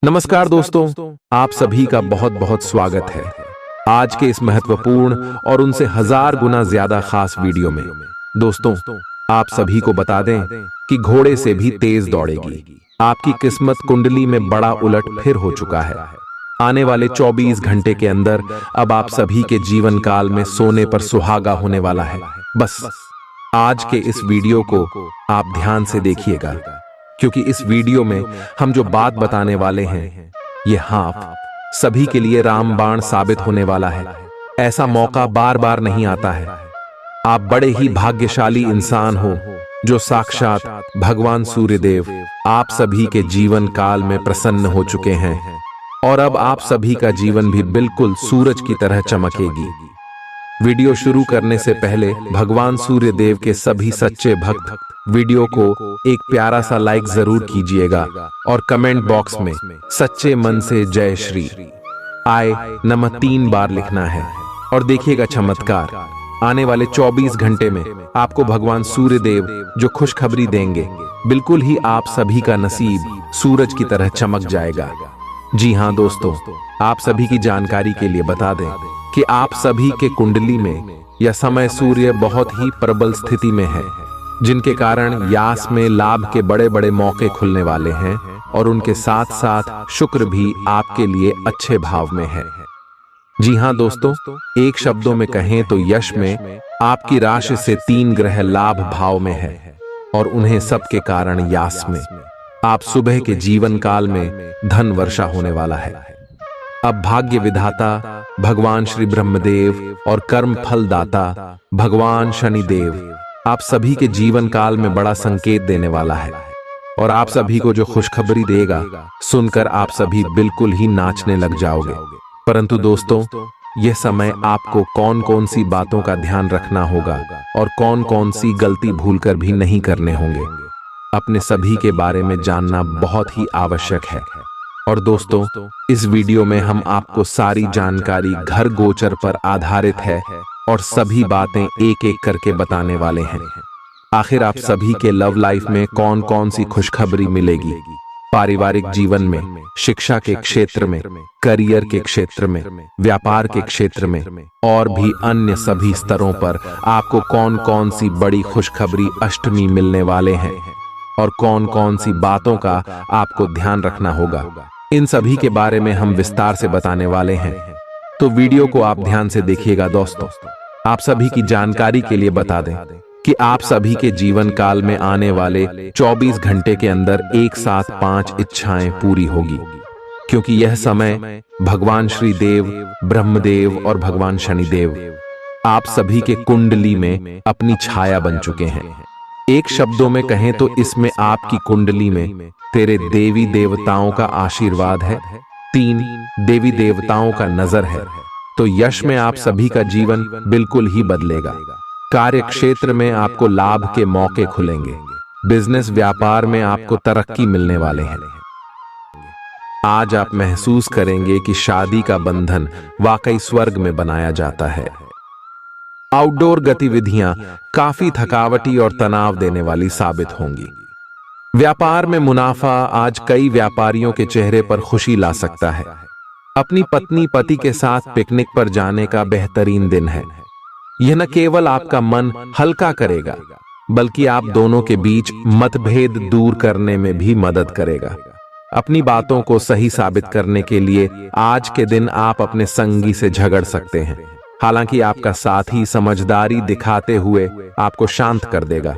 नमस्कार दोस्तों, आप सभी का बहुत बहुत स्वागत है आज के इस महत्वपूर्ण और उनसे हजार गुना ज्यादा खास वीडियो में। दोस्तों, आप सभी को बता दें कि घोड़े से भी तेज दौड़ेगी आपकी किस्मत कुंडली में बड़ा उलट फिर हो चुका है। आने वाले 24 घंटे के अंदर अब आप सभी के जीवन काल में सोने पर सुहागा होने वाला है। बस आज के इस वीडियो को आप ध्यान से देखिएगा, क्योंकि इस वीडियो में हम जो बात बताने वाले हैं ये आप सभी के लिए रामबाण साबित होने वाला है। ऐसा मौका बार बार नहीं आता है। आप बड़े ही भाग्यशाली इंसान हो जो साक्षात भगवान सूर्यदेव आप सभी के जीवन काल में प्रसन्न हो चुके हैं और अब आप सभी का जीवन भी बिल्कुल सूरज की तरह चमकेगी। वीडियो शुरू करने से पहले भगवान सूर्यदेव के सभी सच्चे भक्त वीडियो को एक प्यारा सा लाइक जरूर कीजिएगा और कमेंट बॉक्स में सच्चे मन से जय श्री आय नमः 3 बार लिखना है। और देखिएगा चमत्कार, आने वाले 24 घंटे में आपको भगवान सूर्यदेव जो खुशखबरी देंगे, बिल्कुल ही आप सभी का नसीब सूरज की तरह चमक जाएगा। जी हाँ दोस्तों, आप सभी की जानकारी के लिए बता दें कि आप सभी के कुंडली में यह समय सूर्य बहुत ही प्रबल स्थिति में है, जिनके कारण यास में लाभ के बड़े बड़े मौके खुलने वाले हैं और उनके साथ साथ शुक्र भी आपके लिए अच्छे भाव में है। जी हाँ दोस्तों, एक शब्दों में कहें तो यश में आपकी राशि से 3 ग्रह लाभ भाव में है और उन्हें सबके कारण यास में आप सुबह के जीवन काल में धन वर्षा होने वाला है। अब भाग्य विधाता भगवान श्री ब्रह्मदेव और कर्म फल दाता भगवान शनिदेव आप सभी के जीवन काल में बड़ा संकेत देने वाला है और आप सभी को जो खुशखबरी देगा सुनकर आप सभी बिल्कुल ही नाचने लग जाओगे। परंतु दोस्तों, यह समय आपको कौन कौन सी बातों का ध्यान रखना होगा और कौन कौन सी गलती भूलकर भी नहीं करने होंगे, अपने सभी के बारे में जानना बहुत ही आवश्यक है। और दोस्तों, इस वीडियो में हम आपको सारी जानकारी घर गोचर पर आधारित है और सभी बातें एक एक करके बताने वाले हैं। आखिर आप सभी के लव लाइफ में कौन कौन सी खुशखबरी मिलेगी, पारिवारिक जीवन में, शिक्षा के क्षेत्र में, करियर के क्षेत्र में, व्यापार के क्षेत्र में और भी अन्य सभी स्तरों पर आपको कौन कौन सी बड़ी खुशखबरी अष्टमी मिलने वाले हैं और कौन कौन सी बातों का आपको ध्यान रखना होगा, इन सभी के बारे में हम विस्तार से बताने वाले हैं। तो वीडियो को आप ध्यान से देखिएगा। दोस्तों, आप सभी की जानकारी के लिए बता दें कि आप सभी के जीवन काल में आने वाले 24 घंटे के अंदर एक साथ 5 इच्छाएं पूरी होगी, क्योंकि यह समय भगवान श्री देव, ब्रह्मदेव और भगवान शनिदेव आप सभी के कुंडली में अपनी छाया बन चुके हैं। एक शब्दों में कहें तो इसमें आपकी कुंडली में तेरे देवी देवताओं का आशीर्वाद है, 3 देवी देवताओं का नजर है। तो यश में आप सभी का जीवन बिल्कुल ही बदलेगा। कार्य क्षेत्र में आपको लाभ के मौके खुलेंगे। बिजनेस व्यापार में आपको तरक्की मिलने वाले हैं। आज आप महसूस करेंगे कि शादी का बंधन वाकई स्वर्ग में बनाया जाता है। आउटडोर गतिविधियां काफी थकावटी और तनाव देने वाली साबित होंगी। व्यापार में मुनाफा आज कई व्यापारियों के चेहरे पर खुशी ला सकता है। अपनी पत्नी पति के साथ पिकनिक पर जाने का बेहतरीन दिन है। यह न केवल आपका मन हल्का करेगा, बल्कि आप दोनों के बीच मतभेद दूर करने में भी मदद करेगा। अपनी बातों को सही साबित करने के लिए आज के दिन आप अपने संगी से झगड़ सकते हैं, हालांकि आपका साथी समझदारी दिखाते हुए आपको शांत कर देगा।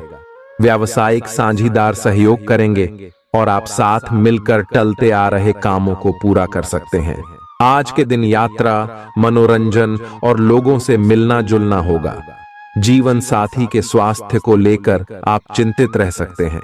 व्यावसायिक साझीदार सहयोग करेंगे और आप साथ मिलकर टलते आ रहे कामों को पूरा कर सकते हैं। आज के दिन यात्रा, मनोरंजन और लोगों से मिलना जुलना होगा। जीवन साथी के स्वास्थ्य को लेकर आप चिंतित रह सकते हैं।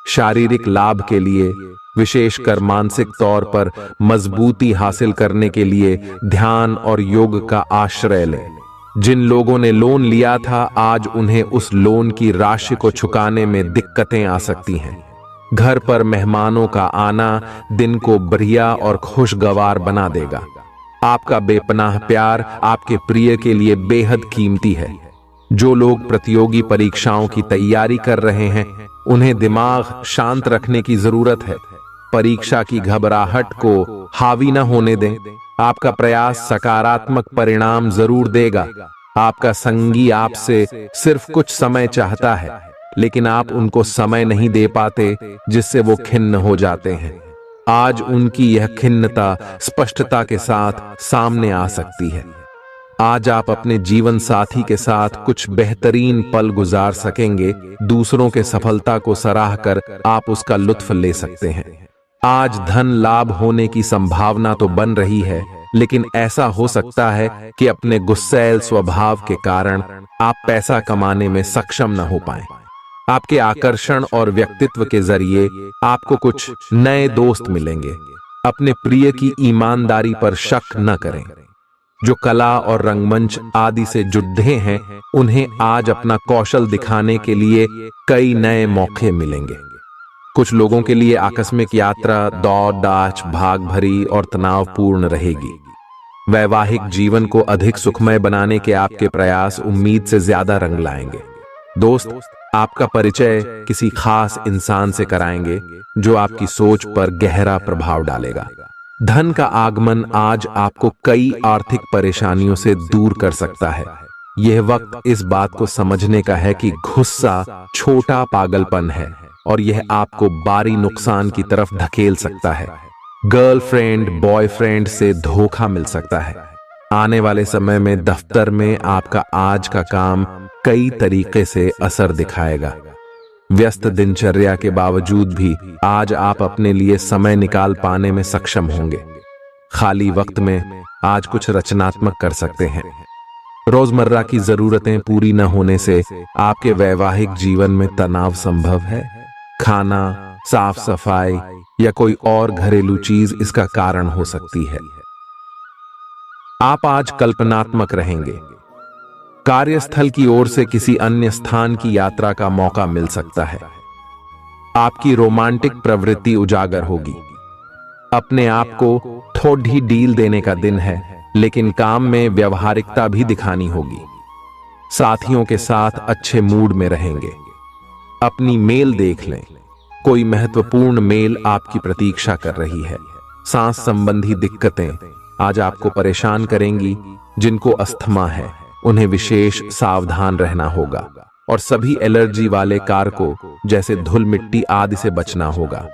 शारीरिक लाभ के लिए, विशेषकर मानसिक तौर पर मजबूती हासिल करने के लिए ध्यान और योग का आश्रय लें। जिन लोगों ने लोन लिया था, आज उन्हें उस लोन की राशि को चुकाने में दिक्कतें आ सकती हैं। घर पर मेहमानों का आना दिन को बढ़िया और खुशगवार बना देगा। आपका बेपनाह प्यार आपके प्रिय के लिए बेहद कीमती है। जो लोग प्रतियोगी परीक्षाओं की तैयारी कर रहे हैं, उन्हें दिमाग शांत रखने की जरूरत है। परीक्षा की घबराहट को हावी न होने दें। आपका प्रयास सकारात्मक परिणाम जरूर देगा। आपका संगी आपसे सिर्फ कुछ समय चाहता है, लेकिन आप उनको समय नहीं दे पाते, जिससे वो खिन्न हो जाते हैं। आज उनकी यह खिन्नता स्पष्टता के साथ सामने आ सकती है। आज आप अपने जीवन साथी के साथ कुछ बेहतरीन पल गुजार सकेंगे। दूसरों के सफलता को सराह कर आप उसका लुत्फ ले सकते हैं। आज धन लाभ होने की संभावना तो बन रही है, लेकिन ऐसा हो सकता है कि अपने गुस्सैल स्वभाव के कारण आप पैसा कमाने में सक्षम न हो पाएं। आपके आकर्षण और व्यक्तित्व के जरिए आपको कुछ नए दोस्त मिलेंगे। अपने प्रिय की ईमानदारी पर शक न करें। जो कला और रंगमंच आदि से जुड़े हैं, उन्हें आज अपना कौशल दिखाने के लिए कई नए मौके मिलेंगे। कुछ लोगों के लिए आकस्मिक यात्रा दौड़ दाच भाग भरी और तनावपूर्ण रहेगी। वैवाहिक जीवन को अधिक सुखमय बनाने के आपके प्रयास उम्मीद से ज्यादा रंग लाएंगे। दोस्त आपका परिचय किसी खास इंसान से कराएंगे, जो आपकी सोच पर गहरा प्रभाव डालेगा। धन का आगमन आज आपको कई आर्थिक परेशानियों से दूर कर सकता है। यह वक्त इस बात को समझने का है कि गुस्सा छोटा पागलपन है और यह आपको भारी नुकसान की तरफ धकेल सकता है। गर्लफ्रेंड बॉयफ्रेंड से धोखा मिल सकता है। आने वाले समय में दफ्तर में आपका आज का काम कई तरीके से असर दिखाएगा। व्यस्त दिनचर्या के बावजूद भी आज आप अपने लिए समय निकाल पाने में सक्षम होंगे। खाली वक्त में आज कुछ रचनात्मक कर सकते हैं। रोजमर्रा की जरूरतें पूरी न होने से आपके वैवाहिक जीवन में तनाव संभव है। खाना, साफ सफाई या कोई और घरेलू चीज इसका कारण हो सकती है। आप आज कल्पनात्मक रहेंगे। कार्यस्थल की ओर से किसी अन्य स्थान की यात्रा का मौका मिल सकता है। आपकी रोमांटिक प्रवृत्ति उजागर होगी। अपने आप को थोड़ी डील देने का दिन है, लेकिन काम में व्यवहारिकता भी दिखानी होगी। साथियों के साथ अच्छे मूड में रहेंगे। अपनी मेल देख लें। कोई महत्वपूर्ण मेल आपकी प्रतीक्षा कर रही है। सांस संबंधी दिक्कतें आज आपको परेशान करेंगी। जिनको अस्थमा है, उन्हें विशेष सावधान रहना होगा और सभी एलर्जी वाले कारकों जैसे धूल मिट्टी आदि से बचना होगा।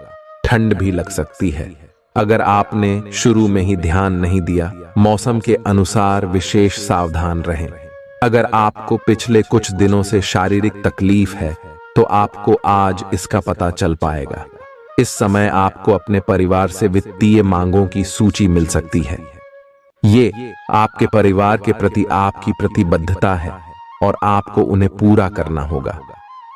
ठंड भी लग सकती है। अगर आपने शुरू में ही ध्यान नहीं दिया, मौसम के अनुसार विशेष सावधान रहें। अगर आपको पिछले कुछ दिनों से शारीरिक तकलीफ है, तो आपको आज इसका पता चल पाएगा। इस समय आपको अपने परिवार से वित्तीय मांगों की सूची मिल सकती है। ये आपके परिवार के प्रति आपकी प्रतिबद्धता है और आपको उन्हें पूरा करना होगा।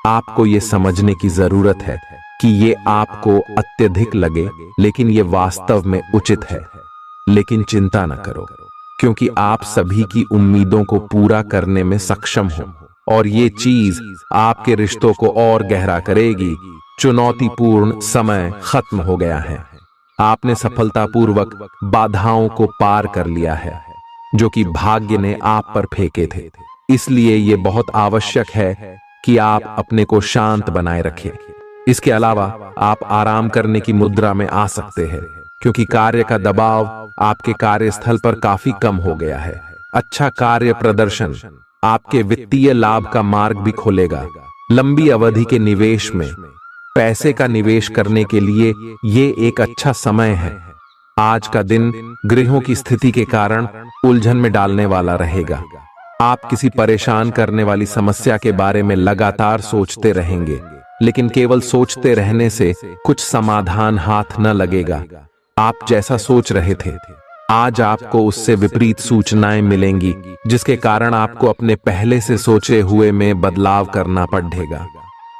आपको ये समझने की जरूरत है कि ये आपको अत्यधिक लगे, लेकिन ये वास्तव में उचित है। लेकिन चिंता न करो, क्योंकि आप सभी की उम्मीदों को पूरा करने में सक्षम हो और ये चीज आपके रिश्तों को और गहरा करेगी। चुनौतीपूर्ण समय खत्म हो गया है। आपने सफलतापूर्वक बाधाओं को पार कर लिया है, जो कि भाग्य ने आप पर फेंके थे। इसलिए ये बहुत आवश्यक है कि आप अपने को शांत बनाए रखें। इसके अलावा आप आराम करने की मुद्रा में आ सकते हैं, क्योंकि कार्य का दबाव आपके कार्यस्थल पर काफी कम हो गया है। अच्छा कार्य प्रदर्शन आपके वित्तीय लाभ का मार्ग भी खोलेगा। लंबी अवधि के निवेश में पैसे का निवेश करने के लिए ये एक अच्छा समय है। आज का दिन गृहों की स्थिति के कारण उलझन में डालने वाला रहेगा। आप किसी परेशान करने वाली समस्या के बारे में लगातार सोचते रहेंगे, लेकिन केवल सोचते रहने से कुछ समाधान हाथ न लगेगा। आप जैसा सोच रहे थे, आज आपको उससे विपरीत सूचनाएं मिलेंगी, जिसके कारण आपको अपने पहले से सोचे हुए में बदलाव करना पड़ेगा।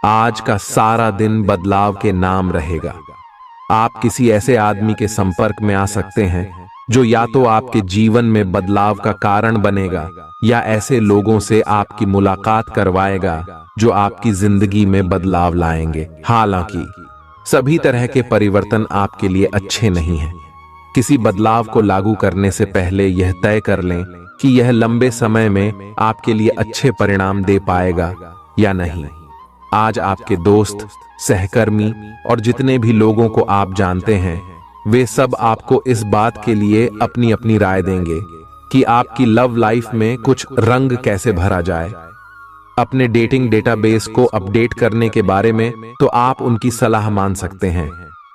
आज का सारा दिन बदलाव के नाम रहेगा। आप किसी ऐसे आदमी के संपर्क में आ सकते हैं जो या तो आपके जीवन में बदलाव का कारण बनेगा, या ऐसे लोगों से आपकी मुलाकात करवाएगा जो आपकी जिंदगी में बदलाव लाएंगे। हालांकि सभी तरह के परिवर्तन आपके लिए अच्छे नहीं हैं। किसी बदलाव को लागू करने से पहले यह तय कर लें कि यह लंबे समय में आपके लिए अच्छे परिणाम दे पाएगा या नहीं। आज आपके दोस्त, सहकर्मी और जितने भी लोगों को आप जानते हैं, वे सब आपको इस बात के लिए अपनी अपनी राय देंगे कि आपकी लव लाइफ में कुछ रंग कैसे भरा जाए। अपने डेटिंग डेटाबेस को अपडेट करने के बारे में तो आप उनकी सलाह मान सकते हैं,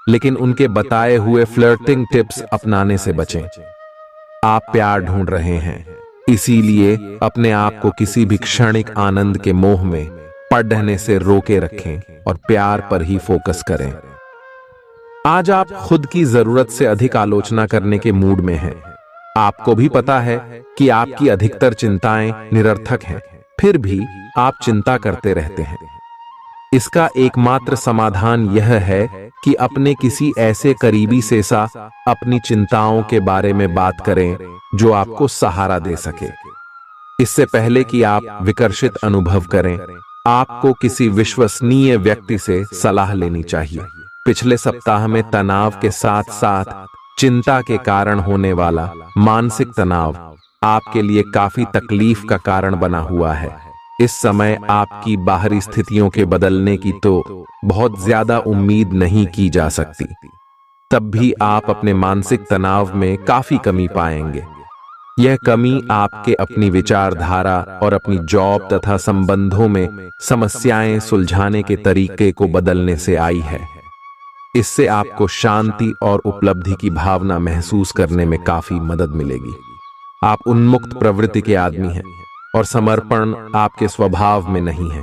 लेकिन उनके बताए हुए फ्लर्टिंग टिप्स अपनाने से बचें। आप प्यार ढूंढ रहे हैं, इसीलिए अपने आप को किसी भी क्षणिक आनंद के मोह में पड़ने से रोके रखें और प्यार पर ही फोकस करें। आज आप खुद की जरूरत से अधिक आलोचना करने के मूड में हैं। आपको भी पता है कि आपकी अधिकतर चिंताएं निरर्थक हैं, फिर भी आप चिंता करते रहते हैं। इसका एकमात्र समाधान यह है कि अपने किसी ऐसे करीबी से अपनी चिंताओं के बारे में बात करें जो आपको सहारा दे सके। इससे पहले कि आप विकर्षित अनुभव करें, आपको किसी विश्वसनीय व्यक्ति से सलाह लेनी चाहिए। पिछले सप्ताह में तनाव के साथ साथ चिंता के कारण होने वाला मानसिक तनाव आपके लिए काफी तकलीफ का कारण बना हुआ है। इस समय आपकी बाहरी स्थितियों के बदलने की तो बहुत ज्यादा उम्मीद नहीं की जा सकती, तब भी आप अपने मानसिक तनाव में काफी कमी पाएंगे। यह कमी आपके अपनी विचारधारा और अपनी जॉब तथा संबंधों में समस्याएं सुलझाने के तरीके को बदलने से आई है। इससे आपको शांति और उपलब्धि की भावना महसूस करने में काफी मदद मिलेगी। आप उन्मुक्त प्रवृत्ति के आदमी हैं और समर्पण आपके स्वभाव में नहीं है।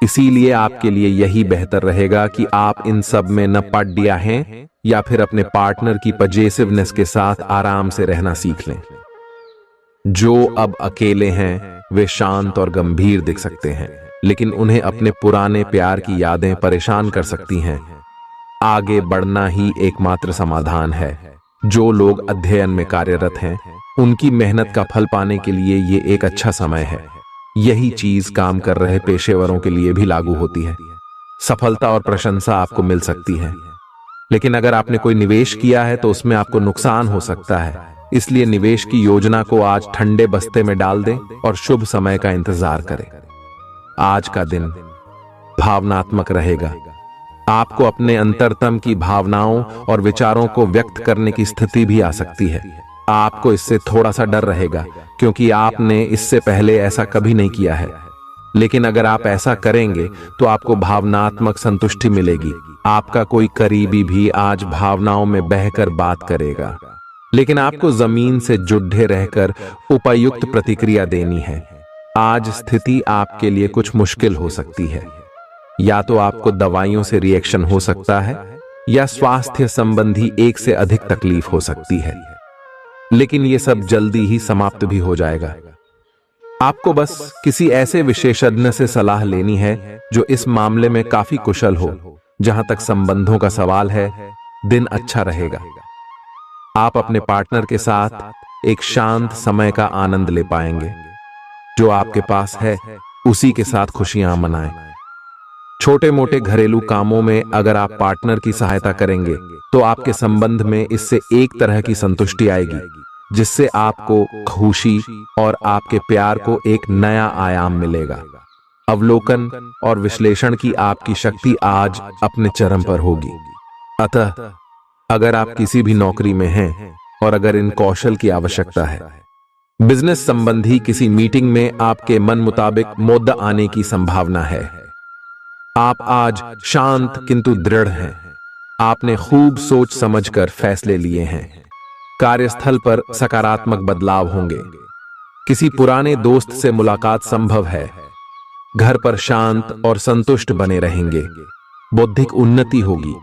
इसीलिए आपके लिए यही बेहतर रहेगा कि आप इन सब में न पड़ गया हैं या फिर अपने पार्टनर की पजेसिवनेस के साथ आराम से रहना सीख लें। जो अब अकेले हैं वे शांत और गंभीर दिख सकते हैं, लेकिन उन्हें अपने पुराने प्यार की यादें परेशान कर सकती हैं। आगे बढ़ना ही एकमात्र समाधान है। जो लोग अध्ययन में कार्यरत हैं, उनकी मेहनत का फल पाने के लिए ये एक अच्छा समय है। यही चीज काम कर रहे पेशेवरों के लिए भी लागू होती है। सफलता और प्रशंसा आपको मिल सकती है, लेकिन अगर आपने कोई निवेश किया है तो उसमें आपको नुकसान हो सकता है। इसलिए निवेश की योजना को आज ठंडे बस्ते में डाल दें और शुभ समय का इंतजार करें। आज का दिन भावनात्मक रहेगा। आपको अपने अंतरतम की भावनाओं और विचारों को व्यक्त करने की स्थिति भी आ सकती है। आपको इससे थोड़ा सा डर रहेगा क्योंकि आपने इससे पहले ऐसा कभी नहीं किया है, लेकिन अगर आप ऐसा करेंगे तो आपको भावनात्मक संतुष्टि मिलेगी। आपका कोई करीबी भी आज भावनाओं में बहकर बात करेगा, लेकिन आपको जमीन से जुड़े रहकर उपयुक्त प्रतिक्रिया देनी है। आज स्थिति आपके लिए कुछ मुश्किल हो सकती है। या तो आपको दवाइयों से रिएक्शन हो सकता है या स्वास्थ्य संबंधी एक से अधिक तकलीफ हो सकती है, लेकिन यह सब जल्दी ही समाप्त भी हो जाएगा। आपको बस किसी ऐसे विशेषज्ञ से सलाह लेनी है जो इस मामले में काफी कुशल हो। जहां तक संबंधों का सवाल है, दिन अच्छा रहेगा। आप अपने पार्टनर के साथ एक शांत समय का आनंद ले पाएंगे। जो आपके पास है उसी के साथ खुशियां मनाएं। छोटे मोटे घरेलू कामों में अगर आप पार्टनर की सहायता करेंगे तो आपके संबंध में इससे एक तरह की संतुष्टि आएगी, जिससे आपको खुशी और आपके प्यार को एक नया आयाम मिलेगा। अवलोकन और विश्लेषण की आपकी शक्ति आज अपने चरम पर होगी। अतः अगर आप किसी भी नौकरी में हैं और अगर इन कौशल की आवश्यकता है, बिजनेस संबंधी किसी मीटिंग में आपके मन मुताबिक मुद्दा आने की संभावना है। आप आज शांत किंतु दृढ़ हैं। आपने खूब सोच समझकर फैसले लिए हैं। कार्यस्थल पर सकारात्मक बदलाव होंगे। किसी पुराने दोस्त से मुलाकात संभव है। घर पर शांत और संतुष्ट बने रहेंगे। बौद्धिक उन्नति होगी।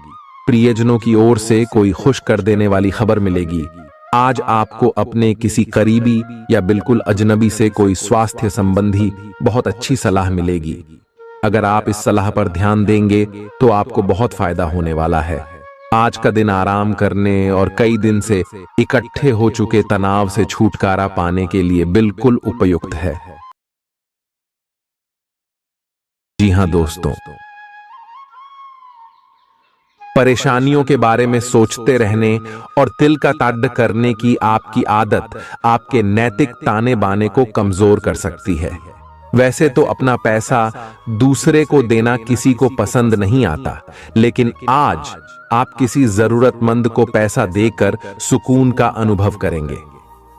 प्रियजनों की ओर से कोई खुश कर देने वाली खबर मिलेगी। आज आपको अपने किसी करीबी या बिल्कुल अजनबी से कोई स्वास्थ्य संबंधी बहुत अच्छी सलाह मिलेगी। अगर आप इस सलाह पर ध्यान देंगे तो आपको बहुत फायदा होने वाला है। आज का दिन आराम करने और कई दिन से इकट्ठे हो चुके तनाव से छुटकारा पाने के लिए बिल्कुल उपयुक्त है। जी हां दोस्तों, परेशानियों के बारे में सोचते रहने और तिल का ताड़ करने की आपकी आदत आपके नैतिक ताने बाने को कमजोर कर सकती है। वैसे तो अपना पैसा दूसरे को देना किसी को पसंद नहीं आता, लेकिन आज आप किसी जरूरतमंद को पैसा देकर सुकून का अनुभव करेंगे।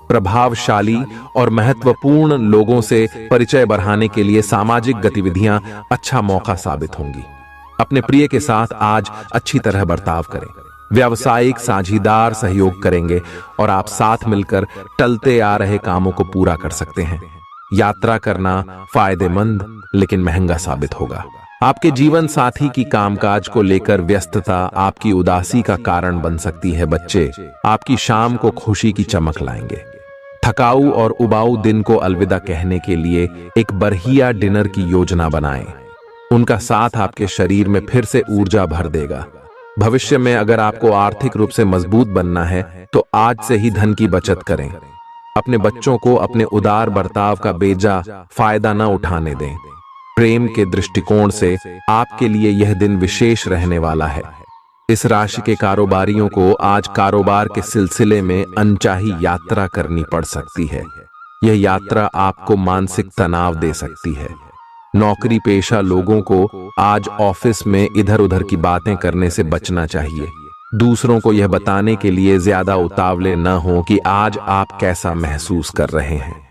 प्रभावशाली और महत्वपूर्ण लोगों से परिचय बढ़ाने के लिए सामाजिक गतिविधियां अच्छा मौका साबित होंगी। अपने प्रिय के साथ आज अच्छी तरह बर्ताव करें। व्यावसायिक साझीदार सहयोग करेंगे और आप साथ मिलकर टलते आ रहे कामों को पूरा कर सकते हैं। यात्रा करना फायदेमंद लेकिन महंगा साबित होगा। आपके जीवन साथी की कामकाज को लेकर व्यस्तता आपकी उदासी का कारण बन सकती है। बच्चे आपकी शाम को खुशी की चमक लाएंगे। थकाऊ और उबाऊ दिन को अलविदा कहने के लिए एक बढ़िया डिनर की योजना बनाएं। उनका साथ आपके शरीर में फिर से ऊर्जा भर देगा। भविष्य में अगर आपको आर्थिक रूप से मजबूत बनना है तो आज से ही धन की बचत करें। अपने बच्चों को अपने उदार बर्ताव का बेजा फायदा न उठाने दें। प्रेम के दृष्टिकोण से आपके लिए यह दिन विशेष रहने वाला है। इस राशि के कारोबारियों को आज कारोबार के सिलसिले में अनचाही यात्रा करनी पड़ सकती है। यह यात्रा आपको मानसिक तनाव दे सकती है। नौकरी पेशा लोगों को आज ऑफिस में इधर उधर की बातें करने से बचना चाहिए। दूसरों को यह बताने के लिए ज्यादा उतावले न हो कि आज आप कैसा महसूस कर रहे हैं।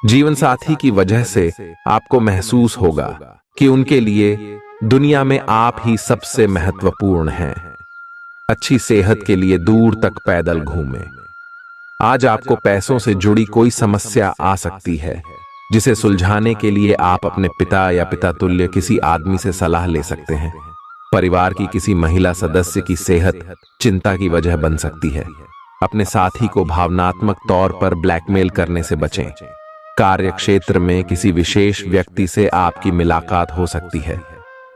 जीवन साथी की वजह से आपको महसूस होगा कि उनके लिए दुनिया में आप ही सबसे महत्वपूर्ण हैं। अच्छी सेहत के लिए दूर तक पैदल घूमें। आज आपको पैसों से जुड़ी कोई समस्या आ सकती है, जिसे सुलझाने के लिए आप अपने पिता या पिता तुल्य किसी आदमी से सलाह ले सकते हैं। परिवार की किसी महिला सदस्य की सेहत चिंता की वजह बन सकती है। अपने साथी को भावनात्मक तौर पर ब्लैकमेल करने से बचें। कार्य क्षेत्र में किसी विशेष व्यक्ति से आपकी मुलाकात हो सकती है।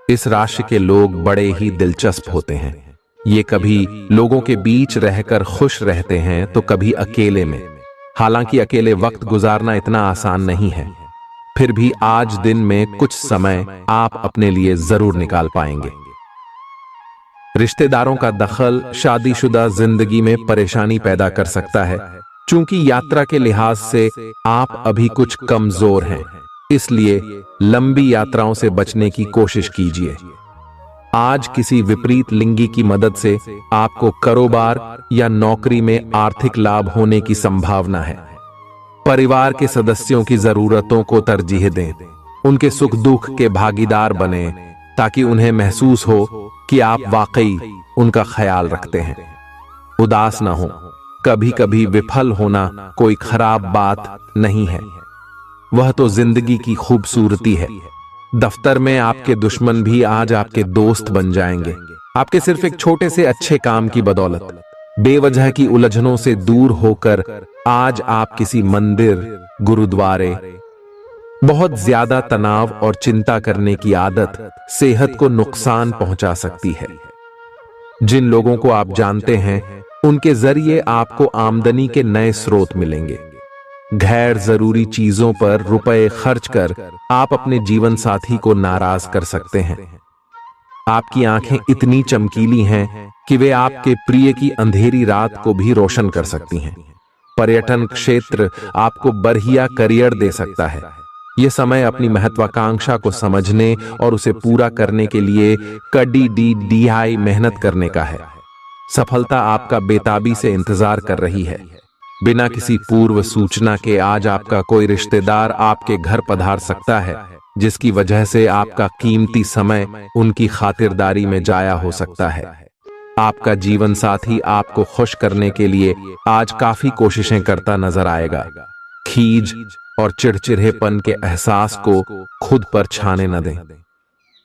इस राशि के लोग बड़े ही दिलचस्प होते हैं। ये कभी लोगों के बीच रहकर खुश रहते हैं तो कभी अकेले में। हालांकि अकेले वक्त गुजारना इतना आसान नहीं है, फिर भी आज दिन में कुछ समय आप अपने लिए जरूर निकाल पाएंगे। रिश्तेदारों का दखल शादीशुदा जिंदगी में परेशानी पैदा कर सकता है। चूंकि यात्रा के लिहाज से आप अभी कुछ कमजोर हैं, इसलिए लंबी यात्राओं से बचने की कोशिश कीजिए। आज किसी विपरीत लिंगी की मदद से आपको कारोबार या नौकरी में आर्थिक लाभ होने की संभावना है। परिवार के सदस्यों की जरूरतों को तरजीह दें। उनके सुख दुख के भागीदार बने ताकि उन्हें महसूस हो कि आप वाकई उनका ख्याल रखते हैं। उदास ना हो। कभी कभी विफल होना कोई खराब बात नहीं है, वह तो जिंदगी की खूबसूरती है। दफ्तर में आपके दुश्मन भी आज आपके दोस्त बन जाएंगे, आपके सिर्फ एक छोटे से अच्छे काम की बदौलत। बेवजह की उलझनों से दूर होकर आज आप किसी मंदिर, गुरुद्वारे। बहुत ज्यादा तनाव और चिंता करने की आदत सेहत को नुकसान पहुंचा सकती है। जिन लोगों को आप जानते हैं उनके जरिए आपको आमदनी के नए स्रोत मिलेंगे। गैर जरूरी चीजों पर रुपए खर्च कर आप अपने जीवन साथी को नाराज कर सकते हैं। आपकी आंखें इतनी चमकीली हैं कि वे आपके प्रिय की अंधेरी रात को भी रोशन कर सकती हैं। पर्यटन क्षेत्र आपको बढ़िया करियर दे सकता है। यह समय अपनी महत्वाकांक्षा को समझने और उसे पूरा करने के लिए कड़ी मेहनत करने का है। सफलता आपका बेताबी से इंतजार कर रही है। बिना किसी पूर्व सूचना के आज आपका कोई रिश्तेदार आपके घर पधार सकता है, जिसकी वजह से आपका कीमती समय उनकी खातिरदारी में जाया हो सकता है। आपका जीवन साथी आपको खुश करने के लिए आज काफी कोशिशें करता नजर आएगा। खीज और चिड़चिड़ेपन के एहसास को खुद पर छाने न दें।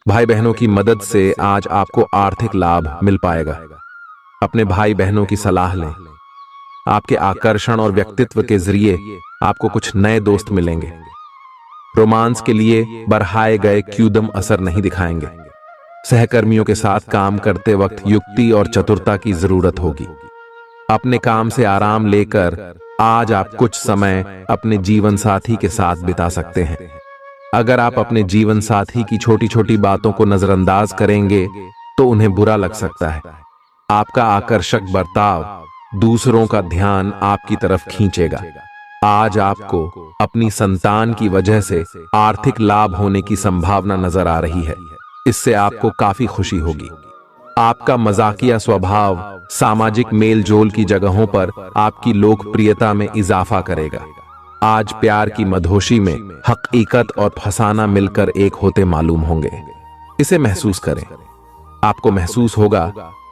भाई बहनों की मदद से आज आपको आर्थिक लाभ मिल पाएगा। अपने भाई बहनों की सलाह लें। आपके आकर्षण और व्यक्तित्व के जरिए आपको कुछ नए दोस्त मिलेंगे। रोमांस के लिए बढ़ाए गए क्यूदम असर नहीं दिखाएंगे। सहकर्मियों के साथ काम करते वक्त युक्ति और चतुरता की जरूरत होगी। अपने काम से आराम लेकर आज आप कुछ समय अपने जीवन साथी के साथ बिता सकते हैं। अगर आप अपने जीवन साथी की छोटी छोटी बातों को नजरअंदाज करेंगे तो उन्हें बुरा लग सकता है। आपका आकर्षक बर्ताव दूसरों का ध्यान आपकी तरफ खींचेगा। आज आपको अपनी संतान की वजह से आर्थिक लाभ होने की संभावना नजर आ रही है। इससे आपको काफी खुशी होगी। आपका मजाकिया स्वभाव सामाजिक मेल जोल की जगहों पर आपकी लोकप्रियता में इजाफा करेगा। आज प्यार की मधोशी में हकीकत और फसाना मिलकर एक होते मालूम होंगे। इसे महसूस करें। आपको महसूस होगा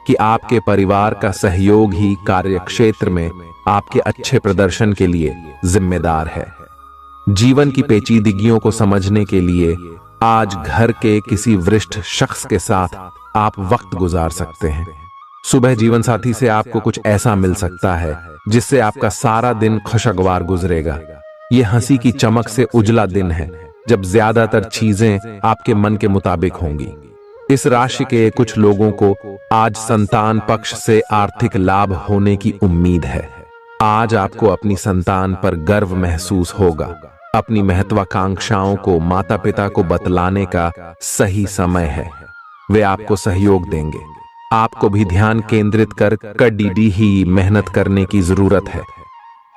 कि आपके परिवार का सहयोग ही कार्यक्षेत्र में आपके अच्छे प्रदर्शन के लिए जिम्मेदार है। जीवन की पेचीदगियों को समझने के लिए आज घर के किसी वरिष्ठ शख्स के साथ आप वक्त गुजार सकते हैं। सुबह जीवन साथी से आपको कुछ ऐसा मिल सकता है जिससे आपका सारा दिन खुशगवार गुजरेगा। यह हंसी की चमक से उजला दिन है जब ज्यादातर चीजें आपके मन के मुताबिक होंगी। इस राशि के कुछ लोगों को आज संतान पक्ष से आर्थिक लाभ होने की उम्मीद है। आज आपको अपनी संतान पर गर्व महसूस होगा। अपनी महत्वाकांक्षाओं को माता पिता को बतलाने का सही समय है। वे आपको सहयोग देंगे। आपको भी ध्यान केंद्रित कर कड़ी ही मेहनत करने की जरूरत है।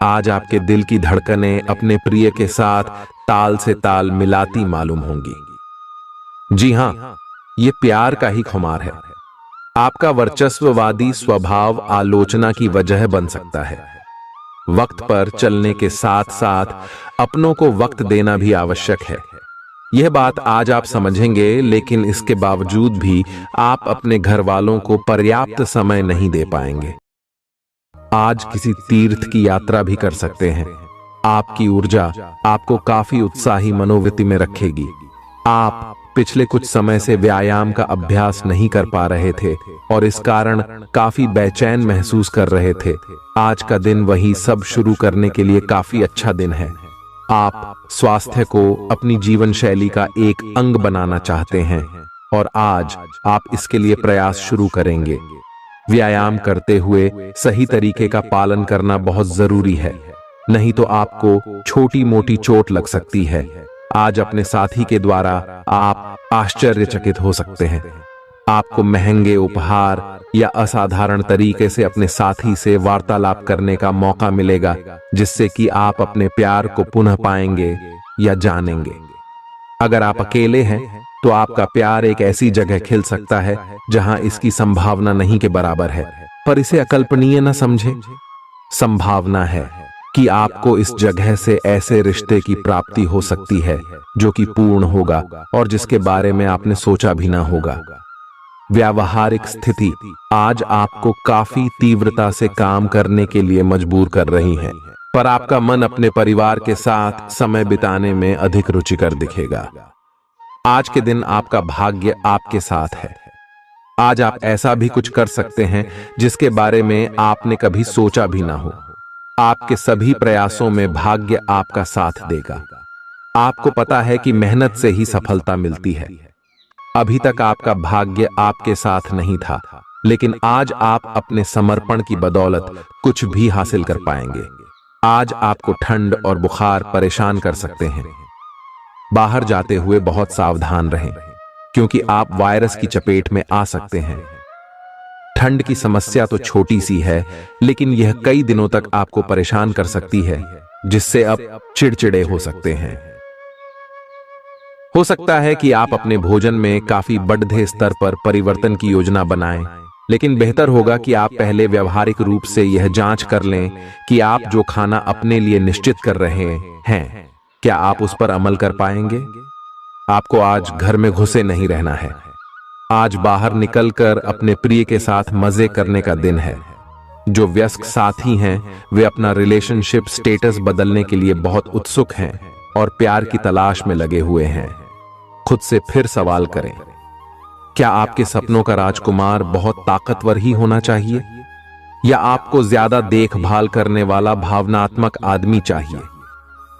आज आपके दिल की धड़कनें अपने प्रिय के साथ ताल से ताल मिलाती मालूम होंगी। जी हां, ये प्यार का ही खुमार है। आपका वर्चस्ववादी स्वभाव आलोचना की वजह बन सकता है। वक्त पर चलने के साथ साथ अपनों को वक्त देना भी आवश्यक है। यह बात आज आप समझेंगे, लेकिन इसके बावजूद भी आप अपने घर वालों को पर्याप्त समय नहीं दे पाएंगे। आज किसी तीर्थ की यात्रा भी कर सकते हैं। आपकी ऊर्जा आपको काफी उत्साही मनोवृत्ति में रखेगी। आप पिछले कुछ समय से व्यायाम का अभ्यास नहीं कर पा रहे थे और इस कारण काफी बेचैन महसूस कर रहे थे। आज का दिन वही सब शुरू करने के लिए काफी अच्छा दिन है। आप स्वास्थ्य को अपनी जीवन शैली का एक अंग बनाना चाहते हैं और आज आप इसके लिए प्रयास शुरू करेंगे। व्यायाम करते हुए सही तरीके का पालन करना बहुत जरूरी है, नहीं तो आपको छोटी मोटी चोट लग सकती है। आज अपने साथी के द्वारा आप आश्चर्यचकित हो सकते हैं। आपको महंगे उपहार या असाधारण तरीके से अपने साथी से वार्तालाप करने का मौका मिलेगा, जिससे कि आप अपने प्यार को पुनः पाएंगे या जानेंगे। अगर आप अकेले हैं तो आपका प्यार एक ऐसी जगह खिल सकता है जहां इसकी संभावना नहीं के बराबर है, पर इसे अकल्पनीय न समझें। संभावना है कि आपको इस जगह से ऐसे रिश्ते की प्राप्ति हो सकती है जो कि पूर्ण होगा और जिसके बारे में आपने सोचा भी ना होगा। व्यावहारिक स्थिति आज आपको काफी तीव्रता से काम करने के लिए मजबूर कर रही है, पर आपका मन अपने परिवार के साथ समय बिताने में अधिक रुचिकर दिखेगा। आज के दिन आपका भाग्य आपके साथ है। आज आप ऐसा भी कुछ कर सकते हैं जिसके बारे में आपने कभी सोचा भी ना हो। आपके सभी प्रयासों में भाग्य आपका साथ देगा। आपको पता है कि मेहनत से ही सफलता मिलती है। अभी तक आपका भाग्य आपके साथ नहीं था, लेकिन आज आप अपने समर्पण की बदौलत कुछ भी हासिल कर पाएंगे। आज आपको ठंड और बुखार परेशान कर सकते हैं। बाहर जाते हुए बहुत सावधान रहें, क्योंकि आप वायरस की चपेट में आ सकते हैं। ठंड की समस्या तो छोटी सी है, लेकिन यह कई दिनों तक आपको परेशान कर सकती है, जिससे अब चिड़चिड़े हो सकते हैं। हो सकता है कि आप अपने भोजन में काफी बढ़ते स्तर पर परिवर्तन की योजना बनाएं, लेकिन बेहतर होगा कि आप पहले व्यावहारिक रूप से यह जांच कर लें कि आप जो खाना अपने लिए निश्चित कर रहे हैं, क्या आप उस पर अमल कर पाएंगे। आपको आज घर में घुसे नहीं रहना है। आज बाहर निकलकर अपने प्रिय के साथ मजे करने का दिन है। जो वयस्क साथी हैं, वे अपना रिलेशनशिप स्टेटस बदलने के लिए बहुत उत्सुक हैं और प्यार की तलाश में लगे हुए हैं। खुद से फिर सवाल करें, क्या आपके सपनों का राजकुमार बहुत ताकतवर ही होना चाहिए, या आपको ज्यादा देखभाल करने वाला भावनात्मक आदमी चाहिए।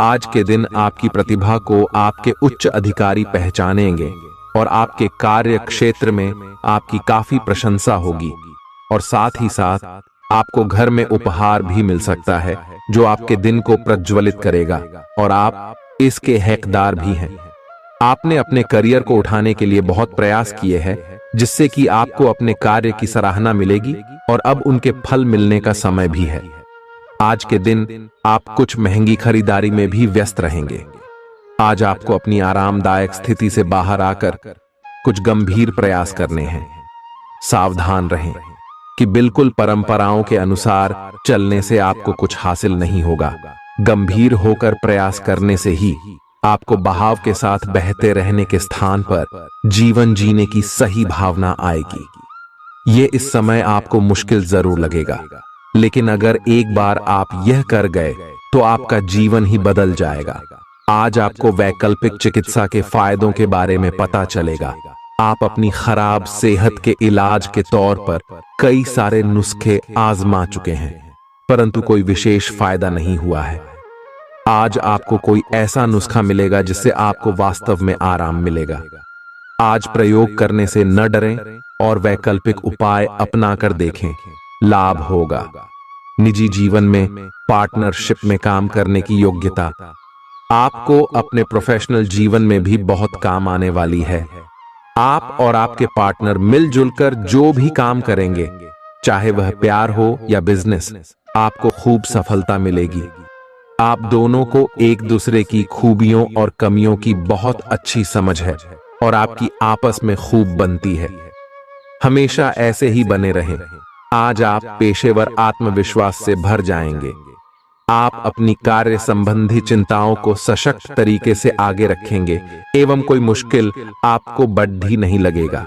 आज के दिन आपकी प्रतिभा को आपके उच्च अधिकारी पहचानेंगे और आपके कार्य क्षेत्र में आपकी काफी प्रशंसा होगी, और साथ ही साथ आपको घर में उपहार भी मिल सकता है जो आपके दिन को प्रज्वलित करेगा, और आप इसके हकदार भी हैं। आपने अपने करियर को उठाने के लिए बहुत प्रयास किए हैं, जिससे कि आपको अपने कार्य की सराहना मिलेगी और अब उनके फल मिलने का समय भी है। आज के दिन आप कुछ महंगी खरीदारी में भी व्यस्त रहेंगे। आज आपको अपनी आरामदायक स्थिति से बाहर आकर कुछ गंभीर प्रयास करने हैं। सावधान रहें कि बिल्कुल परंपराओं के अनुसार चलने से आपको कुछ हासिल नहीं होगा। गंभीर होकर प्रयास करने से ही आपको बहाव के साथ बहते रहने के स्थान पर जीवन जीने की सही भावना आएगी। ये इस समय आपको मुश्किल जरूर लगेगा, लेकिन अगर एक बार आप यह कर गए तो आपका जीवन ही बदल जाएगा। आज आपको वैकल्पिक चिकित्सा के फायदों के बारे में पता चलेगा। आप अपनी खराब सेहत के इलाज के तौर पर कई सारे नुस्खे आजमा चुके हैं, परंतु कोई विशेष फायदा नहीं हुआ है। आज आपको कोई ऐसा नुस्खा मिलेगा जिससे आपको वास्तव में आराम मिलेगा। आज प्रयोग करने से न डरें और वैकल्पिक उपाय अपनाकर देखें, लाभ होगा। निजी जीवन में पार्टनरशिप में काम करने की योग्यता आपको अपने प्रोफेशनल जीवन में भी बहुत काम आने वाली है। आप और आपके पार्टनर मिलजुल कर जो भी काम करेंगे, चाहे वह प्यार हो या बिजनेस, आपको खूब सफलता मिलेगी। आप दोनों को एक दूसरे की खूबियों और कमियों की बहुत अच्छी समझ है और आपकी आपस में खूब बनती है। हमेशा ऐसे ही बने रहें। आज आप पेशेवर आत्मविश्वास से भर जाएंगे। आप अपनी कार्य संबंधी चिंताओं को सशक्त तरीके से आगे रखेंगे एवं कोई मुश्किल आपको बढ़ी नहीं लगेगा।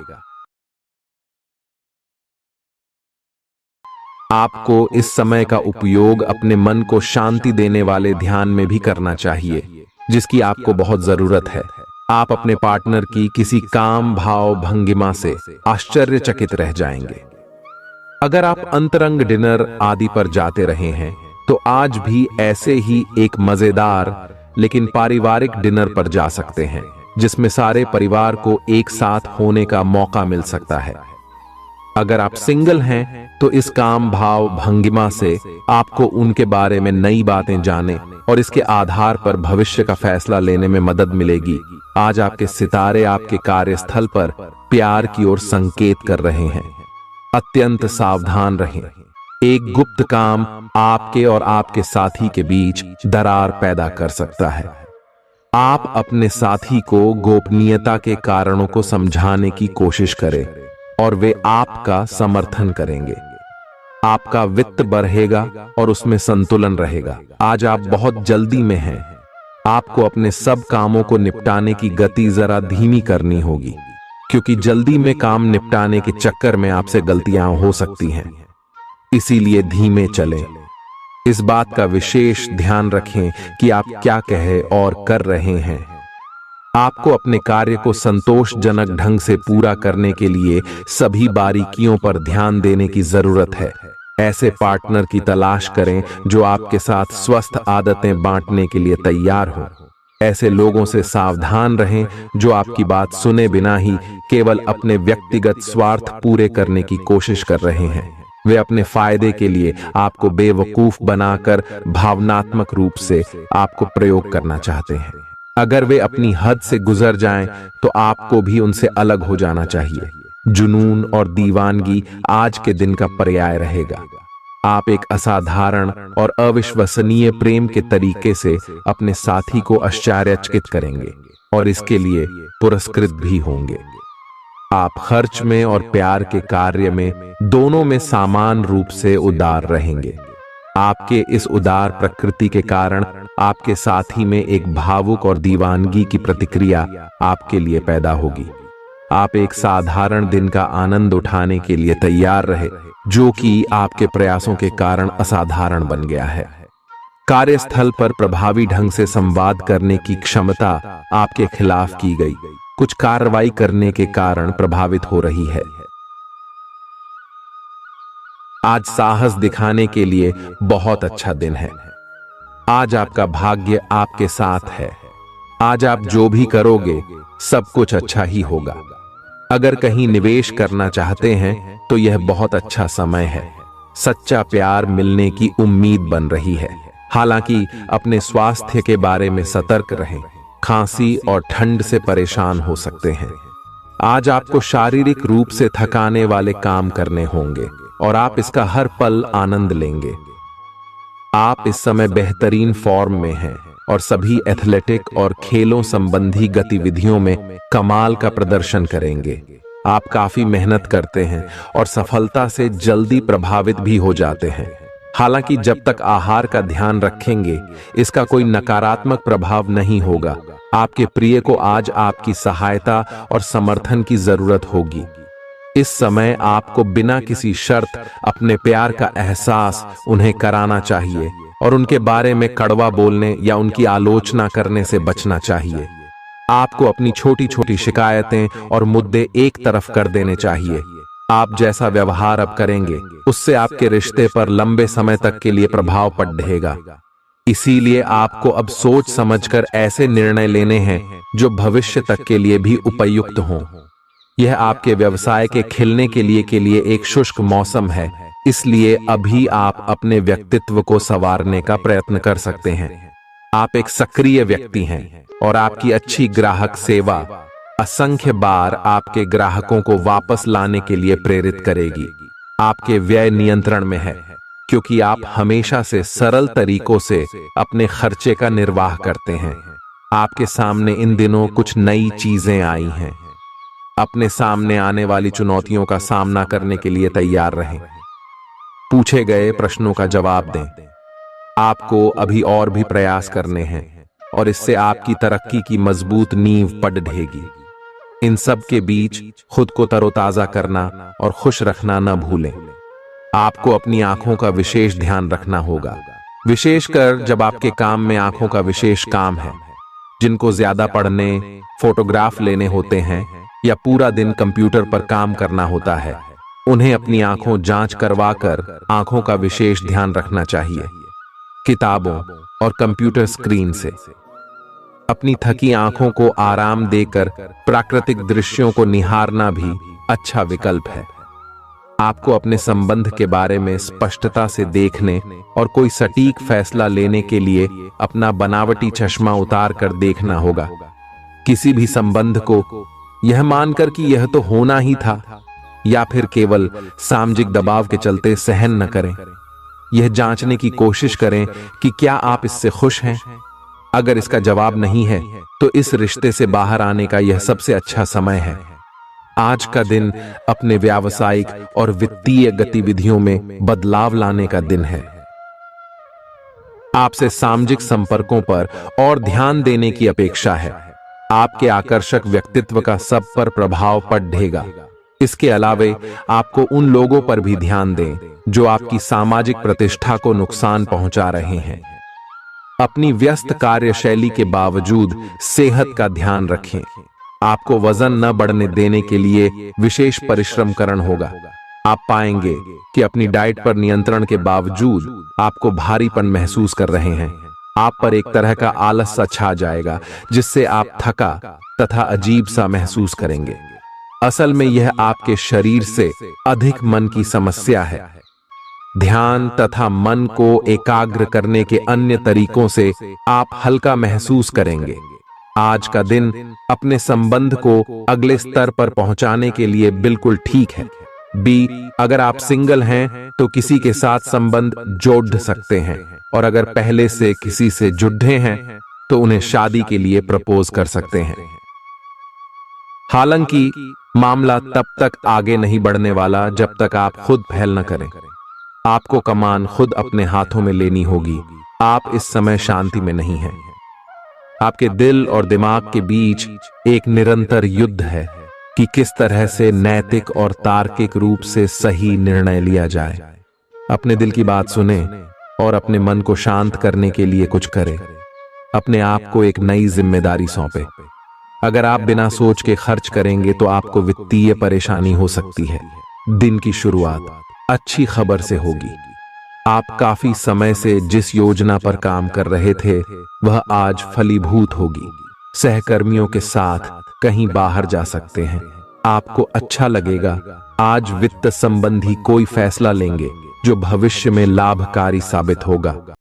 आपको इस समय का उपयोग अपने मन को शांति देने वाले ध्यान में भी करना चाहिए, जिसकी आपको बहुत जरूरत है। आप अपने पार्टनर की किसी काम भाव भंगिमा से आश्चर्यचकित रह जाएंगे। अगर आप अंतरंग डिनर आदि पर जाते रहे हैं तो आज भी ऐसे ही एक मजेदार लेकिन पारिवारिक डिनर पर जा सकते हैं, जिसमें सारे परिवार को एक साथ होने का मौका मिल सकता है। अगर आप सिंगल हैं तो इस काम भाव भंगिमा से आपको उनके बारे में नई बातें जाने और इसके आधार पर भविष्य का फैसला लेने में मदद मिलेगी। आज आपके सितारे आपके कार्यस्थल पर प्यार की ओर संकेत कर रहे हैं। अत्यंत सावधान रहें। एक गुप्त काम आपके और आपके साथी के बीच दरार पैदा कर सकता है। आप अपने साथी को गोपनीयता के कारणों को समझाने की कोशिश करें और वे आपका समर्थन करेंगे। आपका वित्त बढ़ेगा और उसमें संतुलन रहेगा। आज आप बहुत जल्दी में हैं। आपको अपने सब कामों को निपटाने की गति जरा धीमी करनी होगी, क्योंकि जल्दी में काम निपटाने के चक्कर में आपसे गलतियां हो सकती हैं। इसीलिए धीमे चलें। इस बात का विशेष ध्यान रखें कि आप क्या कहे और कर रहे हैं। आपको अपने कार्य को संतोषजनक ढंग से पूरा करने के लिए सभी बारीकियों पर ध्यान देने की जरूरत है। ऐसे पार्टनर की तलाश करें जो आपके साथ स्वस्थ आदतें बांटने के लिए तैयार हो। ऐसे लोगों से सावधान रहें जो आपकी बात सुने बिना ही केवल अपने व्यक्तिगत स्वार्थ पूरे करने की कोशिश कर रहे हैं। वे अपने फायदे के लिए आपको बेवकूफ बनाकर भावनात्मक रूप से आपको प्रयोग करना चाहते हैं। अगर वे अपनी हद से गुजर जाएं, तो आपको भी उनसे अलग हो जाना चाहिए। जुनून और दीवानगी आज के दिन का पर्याय रहेगा। आप एक असाधारण और अविश्वसनीय प्रेम के तरीके से अपने साथी को आश्चर्यचकित करेंगे और इसके लिए पुरस्कृत भी होंगे। आप खर्च में और प्यार के कार्य में दोनों में समान रूप से उदार रहेंगे। आपके इस उदार प्रकृति के कारण आपके साथी में एक भावुक और दीवानगी की प्रतिक्रिया आपके लिए पैदा होगी। आप एक साधारण दिन का आनंद उठाने के लिए तैयार रहे, जो कि आपके प्रयासों के कारण असाधारण बन गया है। कार्यस्थल पर प्रभावी ढंग से संवाद करने की क्षमता आपके खिलाफ की गई कुछ कार्रवाई करने के कारण प्रभावित हो रही है। आज साहस दिखाने के लिए बहुत अच्छा दिन है। आज आपका भाग्य आपके साथ है। आज आप जो भी करोगे सब कुछ अच्छा ही होगा। अगर कहीं निवेश करना चाहते हैं तो यह बहुत अच्छा समय है। सच्चा प्यार मिलने की उम्मीद बन रही है। हालांकि अपने स्वास्थ्य के बारे में सतर्क रहें। खांसी और ठंड से परेशान हो सकते हैं। आज आपको शारीरिक रूप से थकाने वाले काम करने होंगे और आप इसका हर पल आनंद लेंगे। आप इस समय बेहतरीन फॉर्म में हैं और सभी एथलेटिक और खेलों संबंधी गतिविधियों में कमाल का प्रदर्शन करेंगे। आप काफी मेहनत करते हैं और सफलता से जल्दी प्रभावित भी हो जाते हैं। हालांकि जब तक आहार का ध्यान रखेंगे, इसका कोई नकारात्मक प्रभाव नहीं होगा। आपके प्रिय को आज आपकी सहायता और समर्थन की जरूरत होगी। इस समय आपको बिना किसी शर्त अपने प्यार का एहसास उन्हें कराना चाहिए और उनके बारे में कड़वा बोलने या उनकी आलोचना करने से बचना चाहिए। आपको अपनी छोटी छोटी शिकायतें और मुद्दे एक तरफ कर देने चाहिए। आप जैसा व्यवहार अब करेंगे, उससे आपके रिश्ते पर लंबे समय तक के लिए प्रभाव पड़ेगा। इसीलिए आपको अब सोच समझकर ऐसे निर्णय लेने हैं जो भविष्य तक के लिए भी उपयुक्त हों। यह आपके व्यवसाय के खिलने के लिए एक शुष्क मौसम है, इसलिए अभी आप अपने व्यक्तित्व को संवारने का प्रयत्न कर सकते हैं। आप एक सक्रिय व्यक्ति हैं और आपकी अच्छी ग्राहक सेवा असंख्य बार आपके ग्राहकों को वापस लाने के लिए प्रेरित करेगी। आपके व्यय नियंत्रण में है क्योंकि आप हमेशा से सरल तरीकों से अपने खर्चे का निर्वाह करते हैं। आपके सामने इन दिनों कुछ नई चीजें आई हैं। अपने सामने आने वाली चुनौतियों का सामना करने के लिए तैयार रहें। पूछे गए प्रश्नों का जवाब दें। आपको अभी और भी प्रयास करने हैं और इससे आपकी तरक्की की मजबूत नींव पड़ेगी। इन सब के बीच खुद को तरोताजा करना और खुश रखना न भूलें। आपको अपनी आंखों का विशेष ध्यान रखना होगा, विशेषकर जब आपके काम में आंखों का विशेष काम है। जिनको ज्यादा पढ़ने, फोटोग्राफ लेने होते हैं या पूरा दिन कंप्यूटर पर काम करना होता है, उन्हें अपनी आंखों जांच करवाकर आंखों का विशेष ध्यान रखना चाहिए। किताबों और कंप्यूटर स्क्रीन से अपनी थकी आंखों को आराम देकर प्राकृतिक दृश्यों को निहारना भी अच्छा विकल्प है। आपको अपने संबंध के बारे में स्पष्टता से देखने और कोई सटीक फैसला लेने के लिए अपना बनावटी चश्मा उतार कर देखना होगा। किसी भी संबंध को यह मानकर कि यह तो होना ही था या फिर केवल सामाजिक दबाव के चलते सहन न करें। यह जांचने की कोशिश करें कि क्या आप इससे खुश हैं। अगर इसका जवाब नहीं है तो इस रिश्ते से बाहर आने का यह सबसे अच्छा समय है। आज का दिन अपने व्यावसायिक और वित्तीय गतिविधियों में बदलाव लाने का दिन है। आपसे सामाजिक संपर्कों पर और ध्यान देने की अपेक्षा है। आपके आकर्षक व्यक्तित्व का सब पर प्रभाव पड़ेगा। इसके अलावे आपको उन लोगों पर भी ध्यान दें जो आपकी सामाजिक प्रतिष्ठा को नुकसान पहुंचा रहे हैं। अपनी व्यस्त कार्यशैली के बावजूद सेहत का ध्यान रखें। आपको वजन न बढ़ने देने के लिए विशेष परिश्रम करना होगा। आप पाएंगे कि अपनी डाइट पर नियंत्रण के बावजूद आपको भारीपन महसूस कर रहे हैं। आप पर एक तरह का आलस सा छा जाएगा जिससे आप थका तथा अजीब सा महसूस करेंगे। असल में यह आपके शरीर से अधिक मन की समस्या है। ध्यान तथा मन को एकाग्र करने के अन्य तरीकों से आप हल्का महसूस करेंगे। आज का दिन अपने संबंध को अगले स्तर पर पहुंचाने के लिए बिल्कुल ठीक है। अगर आप सिंगल हैं तो किसी के साथ संबंध जोड़ सकते हैं और अगर पहले से किसी से जुड़े हैं तो उन्हें शादी के लिए प्रपोज कर सकते हैं। हालांकि मामला तब तक आगे नहीं बढ़ने वाला जब तक आप खुद पहल न करें। आपको कमान खुद अपने हाथों में लेनी होगी। आप इस समय शांति में नहीं हैं। आपके दिल और दिमाग के बीच एक निरंतर युद्ध है कि किस तरह से नैतिक और तार्किक रूप से सही निर्णय लिया जाए। अपने दिल की बात सुने और अपने मन को शांत करने के लिए कुछ करें। अपने आप को एक नई जिम्मेदारी सौंपे। अगर आप बिना सोच के खर्च करेंगे तो आपको वित्तीय परेशानी हो सकती है। दिन की शुरुआत अच्छी खबर से होगी। आप काफी समय से जिस योजना पर काम कर रहे थे वह आज फलीभूत होगी। सहकर्मियों के साथ कहीं बाहर जा सकते हैं। आपको अच्छा लगेगा। आज वित्त संबंधी कोई फैसला लेंगे जो भविष्य में लाभकारी साबित होगा।